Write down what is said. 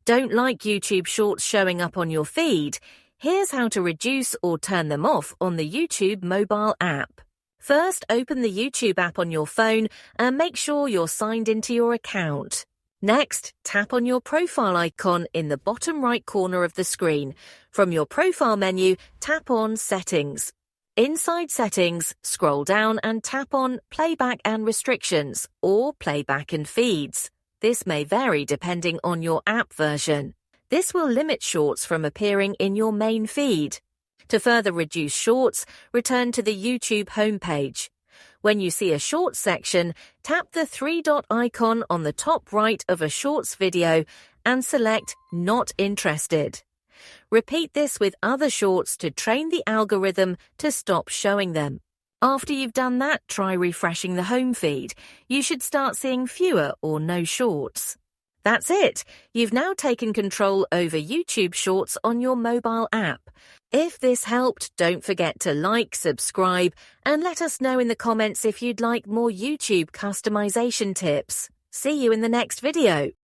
Don't like YouTube Shorts showing up on your feed? Here's how to reduce or turn them off on the YouTube mobile app. First, open the YouTube app on your phone and make sure you're signed into your account. Next, tap on your profile icon in the bottom right corner of the screen. From your profile menu, tap on Settings. Inside Settings, scroll down and tap on Playback and Restrictions or Playback and Feeds. This may vary depending on your app version. This will limit shorts from appearing in your main feed. To further reduce shorts, return to the YouTube homepage. When you see a Shorts section, tap the three-dot icon on the top right of a Shorts video and select Not Interested. Repeat this with other shorts to train the algorithm to stop showing them. After you've done that, try refreshing the home feed. You should start seeing fewer or no shorts. That's it. You've now taken control over YouTube Shorts on your mobile app. If this helped, don't forget to like, subscribe, and let us know in the comments if you'd like more YouTube customization tips. See you in the next video.